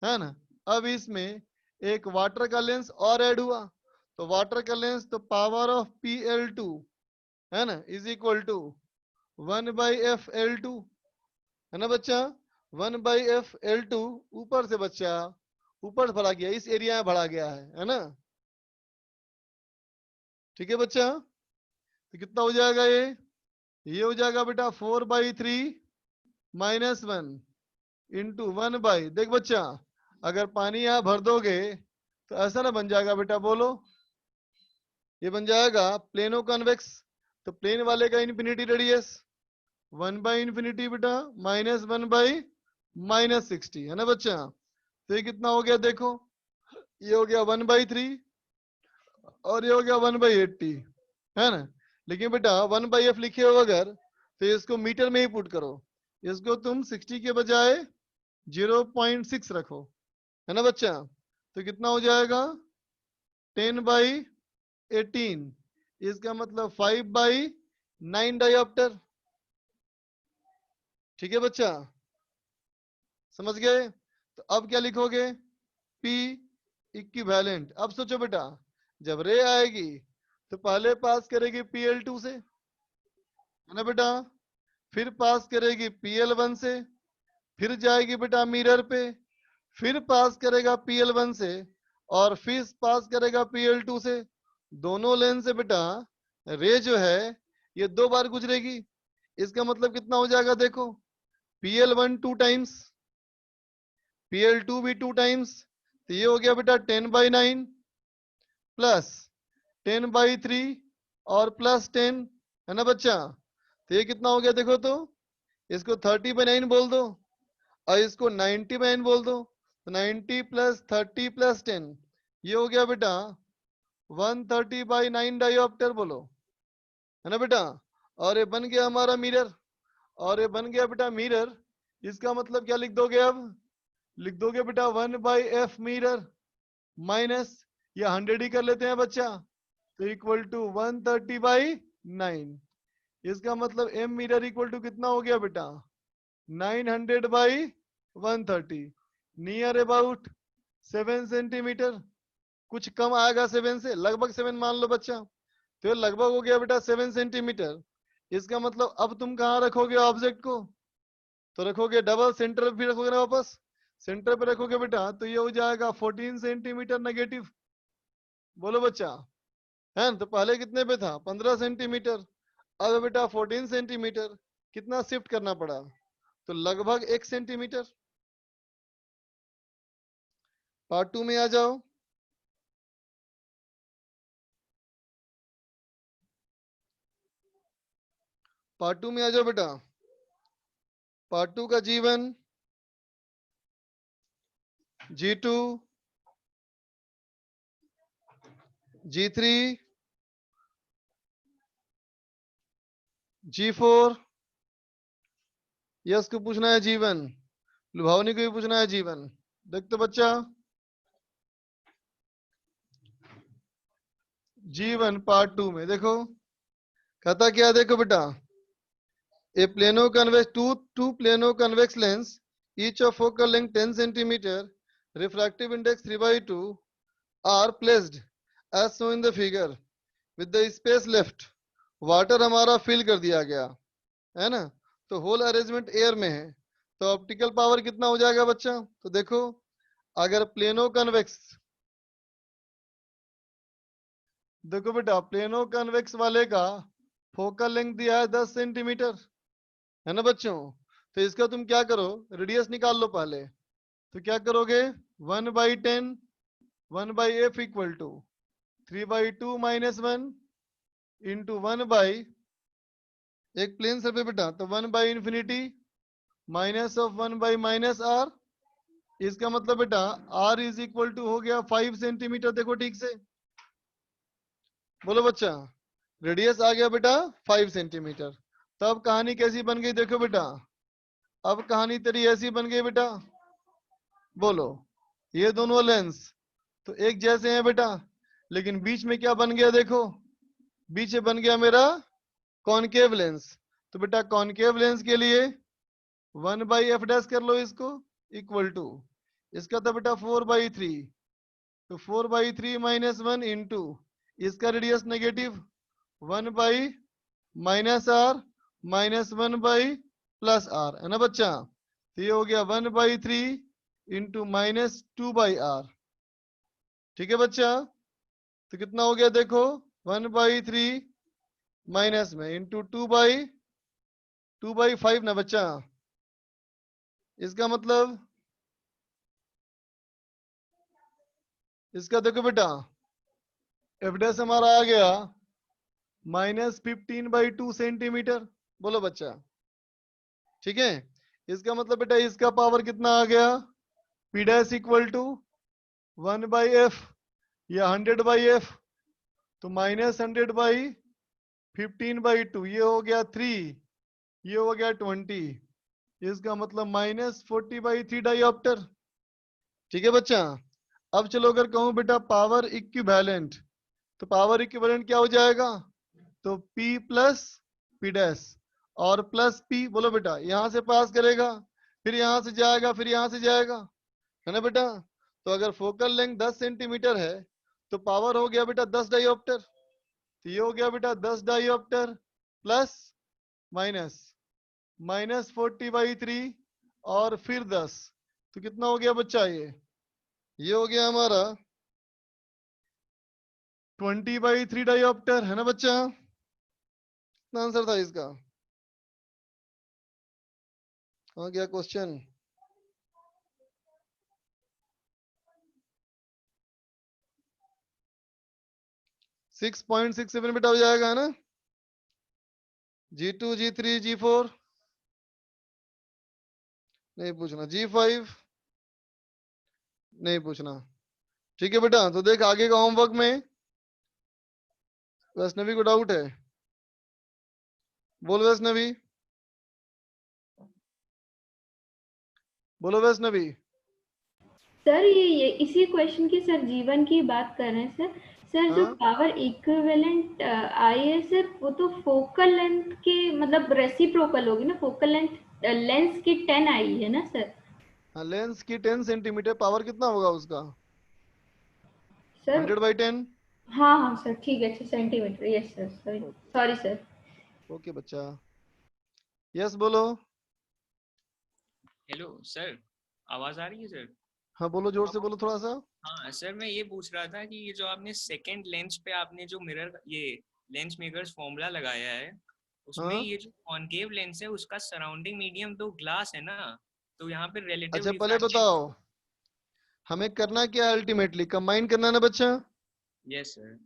है ना। अब इसमें एक वाटर का लेंस और ऐड हुआ, तो वाटर का लेंस तो पावर ऑफ PL2 है ना is equal to 1/f L2, है ना बच्चा। 1/f L2 ऊपर से बच्चा ऊपर बढ़ा गया, इस एरिया में बढ़ा गया है ना। ठीक है बच्चा, तो कितना हो जाएगा ये हो जाएगा बेटा 4/3 माइनस 1 इंटू 1/, देख बच्चा अगर पानी यहाँ भर दोगे तो ऐसा ना बन जाएगा बेटा, बोलो ये बन जाएगा प्लेनो कन्वेक्स, तो प्लेन वाले का इन्फिनिटी रेडियस 1/∞ बेटा -1/-60, है ना बच्चा। तो ये कितना हो गया देखो, ये हो गया 1/3 और ये हो गया 1/80, है ना। लेकिन बेटा 1/f लिखे हो अगर तो इसको मीटर में ही पुट करो, इसको तुम 60 के बजाय 0.6 रखो, है ना बच्चा। तो कितना हो जाएगा 10/18, इसका मतलब 5/9 डायोप्टर। ठीक है बच्चा, समझ गए। तो अब क्या लिखोगे P इक्विवेलेंट। अब सोचो बेटा जब रे आएगी तो पहले पास करेगी PL2 से, है ना बेटा, फिर पास करेगी PL1 से, फिर जाएगी बेटा मिरर पे, फिर पास करेगा PL1 से और फिर पास करेगा Pl2 से। दोनों लेंस से बेटा रे जो है ये 2 बार गुजरेगी। इसका मतलब कितना हो जाएगा देखो, Pl1 2 टाइम्स, Pl2 भी 2 टाइम्स, तो ये हो गया बेटा 10/9 प्लस 10/3 और प्लस 10, है ना बच्चा। तो ये कितना हो गया देखो, तो इसको 30/9 बोल दो और इसको 90/9 बोल दो, तो 90 प्लस 30 प्लस 10, ये हो गया बेटा 130/9 डायोप्टर बोलो, है ना बेटा। और ये बन गया हमारा मिरर, और ये बन गया बेटा मिरर। इसका मतलब क्या लिख दोगे, अब लिख दोगे बेटा 1/f मिरर माइनस, या 100 ही कर लेते हैं बच्चा, तो इक्वल टू 130/9। इसका मतलब m मिरर इक्वल टू कितना हो गया बेटा 900/130, नियर अबाउट 7 सेंटीमीटर। कुछ कम आएगा 7 से, लगभग 7 मान लो बच्चा, तो ये लगभग हो गया बेटा 7 सेंटीमीटर। इसका मतलब अब तुम कहाँ रखोगे ऑब्जेक्ट को, तो रखोगे डबल सेंटर भी रखोगे ना, वापस सेंटर पे रखोगे बेटा, तो ये हो जाएगा 14 सेंटीमीटर नेगेटिव, बोलो बच्चा, है ना। तो पहले कितने पे था 15 सेंटीमीटर, अब बेटा 14 सेंटीमीटर, कितना शिफ्ट करना पड़ा, तो लगभग 1 सेंटीमीटर। पार्ट 2 में आ जाओ। पार्ट 2 में आ जाओ बेटा। पार्ट 2 का G1, G2, G3, G4, yes को पूछना है G1, लुभावनी को भी पूछना है G1। देख तो बच्चा G1 पार्ट 2 में देखो कहता क्या, देखो बेटा a plano convex two plano convex lens each of focal length 10 centimeter, refractive index 3/2 are placed as shown in the figure with the space left। Water हमारा फिल कर दिया गया है ना, तो होल अरेंजमेंट एयर में है, तो ऑप्टिकल पावर कितना हो जाएगा बच्चा, तो देखो अगर प्लेनो कन्वेक्स, देखो बेटा प्लेनो कन्वेक्स वाले का फोकल लेंथ दिया है 10 सेंटीमीटर, है ना बच्चों। तो इसका तुम क्या करो, रेडियस निकाल लो पहले, तो क्या करोगे 1/10 1/f इक्वल टू 3/2 - 1 इंटू 1/, एक प्लेन सर्फेस बेटा, तो 1/∞ माइनस ऑफ 1/-r। इसका मतलब बेटा r इज इक्वल टू हो गया 5 सेंटीमीटर। देखो ठीक से बोलो बच्चा, रेडियस आ गया बेटा 5 सेंटीमीटर। तब कहानी कैसी बन गई देखो बेटा, अब कहानी तेरी ऐसी बन गई बेटा, बोलो ये दोनों लेंस तो एक जैसे हैं बेटा, लेकिन बीच में क्या बन गया देखो, बीच में बन गया मेरा कॉनकेव लेंस। तो बेटा कॉनकेव लेंस के लिए 1/f डैश कर लो इसको, इक्वल टू इसका था बेटा 4/3, तो 4/3 - 1 इंटू इसका रेडियस नेगेटिव 1/-r -1/+r, है ना बच्चा। तो ये हो गया 1/3 इंटू -2/r, ठीक है बच्चा। तो कितना हो गया देखो 1/3 माइनस में इंटू 2/5 ना बच्चा। इसका मतलब इसका देखो बेटा एफ डैश हमारा आ गया -15/2 सेंटीमीटर, बोलो बच्चा, ठीक है। इसका मतलब बेटा इसका पावर कितना आ गया, P dash equal to 1/f या 100/f, तो -100/15/2, ये हो गया 3, ये हो गया 20, इसका मतलब -40/3 डायोप्टर, ठीक है बच्चा। अब चलो अगर कहूं बेटा पावर इक्विवेलेंट, तो पावर इक्विवेलेंट क्या हो जाएगा, तो P प्लस P डैश और प्लस P, बोलो बेटा यहां से पास करेगा, फिर यहां से जाएगा, फिर यहां से जाएगा, है ना बेटा। तो अगर फोकल लेंथ 10 सेंटीमीटर है तो पावर हो गया बेटा 10 डायोप्टर, तो ये हो गया बेटा 10 डायोप्टर प्लस माइनस -40/3 और फिर 10, तो कितना हो गया बच्चा, ये हो गया हमारा 20/3 डायोप्टर है ना बच्चा? कितना आंसर था इसका? हाँ क्या क्वेश्चन? 6.67 बेटा हो जाएगा है ना? G2 G3 G4 नहीं पूछना, G5 नहीं पूछना। ठीक है बेटा, तो देख आगे का होमवर्क में वैष्णवी को डाउट है, बोल वैष्णवी, बोलो वैष्णवी। सर ये इसी क्वेश्चन की सर जीवन की बात कर रहे हैं सर। सर जो हाँ? पावर इक्विवेलेंट आई है सर, वो तो फोकल लेंथ के मतलब रेसिप्रोकल होगी ना, फोकल लेंथ लेंस की 10 आई है ना सर? हाँ, लेंस की 10 सेंटीमीटर, पावर कितना होगा उसका? सर 100/10। हाँ हाँ सर ठीक है, 6 centimetre, yes sir, sorry sir. Okay बच्चा, यस बोलो। हेलो सर, आवाज आ रही है सर? हाँ बोलो, जोर से बोलो थोड़ा सा। हाँ सर, मैं ये पूछ रहा था कि ये जो आपने सेकंड लेंस पे आपने जो मिरर ये लेंस मेकर्स फॉर्मूला लगाया है, उसमें हाँ? ये जो कॉनकेव लेंस है उसका सराउंडिंग मीडियम तो ग्लास है ना, तो यहाँ पे रिलेटिव अच्छा पहले रिफ्रैक्शन। बताओ हमें करना क्या है? अल्टीमेटली कंबाइन करना है ना बच्चा? Yes sir.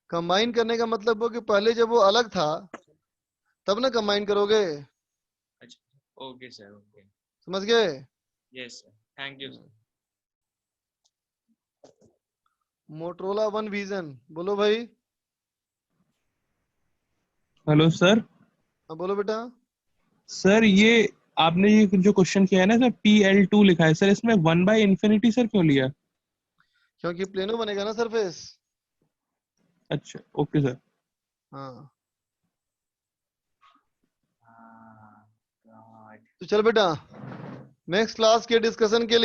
कंबाइन करने का मतलब हो कि पहले जब वो अलग था तब ना कंबाइन करोगे, अच्छा ओके सर, ओके। समझ गए? Yes sir, thank you sir. Motorola one vision, बोलो भाई। Hello sir. हाँ बोलो बेटा। सर ये आपने ये जो क्वेश्चन किया है ना सर, PL2 लिखा है सर, इसमें 1/∞ सर क्यों लिया? क्योंकि प्लेनो बनेगा ना सरफेस। अच्छा ओके सर। हाँ तो चल बेटा, नेक्स्ट क्लास के डिस्कशन के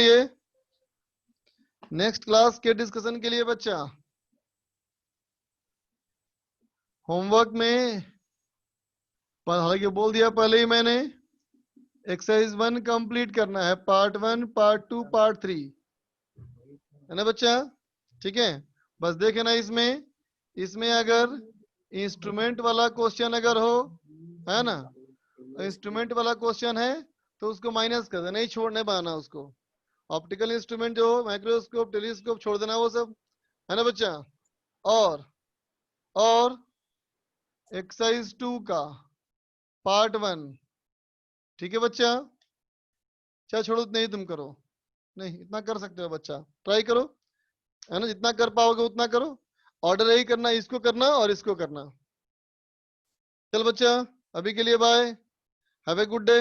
लिए, बच्चा होमवर्क में हालांकि बोल दिया पहले ही मैंने, एक्सरसाइज 1 कंप्लीट करना है, पार्ट 1 पार्ट 2 पार्ट 3 है ना बच्चा? ठीक है, बस देखे ना इसमें अगर इंस्ट्रूमेंट वाला क्वेश्चन अगर हो, है ना, इंस्ट्रूमेंट वाला क्वेश्चन है तो उसको माइनस कर देना, नहीं छोड़ने पाना उसको। ऑप्टिकल इंस्ट्रूमेंट जो माइक्रोस्कोप टेलीस्कोप छोड़ देना वो सब, है ना बच्चा? और एक्सरसाइज 2 का पार्ट 1, ठीक है बच्चा? चाहे छोड़ो नहीं तुम करो, नहीं इतना कर सकते हो बच्चा, ट्राई करो, है ना, जितना कर पाओगे उतना करो। ऑर्डर यही करना, इसको करना और इसको करना। चल बच्चा, अभी के लिए bye, have a good day.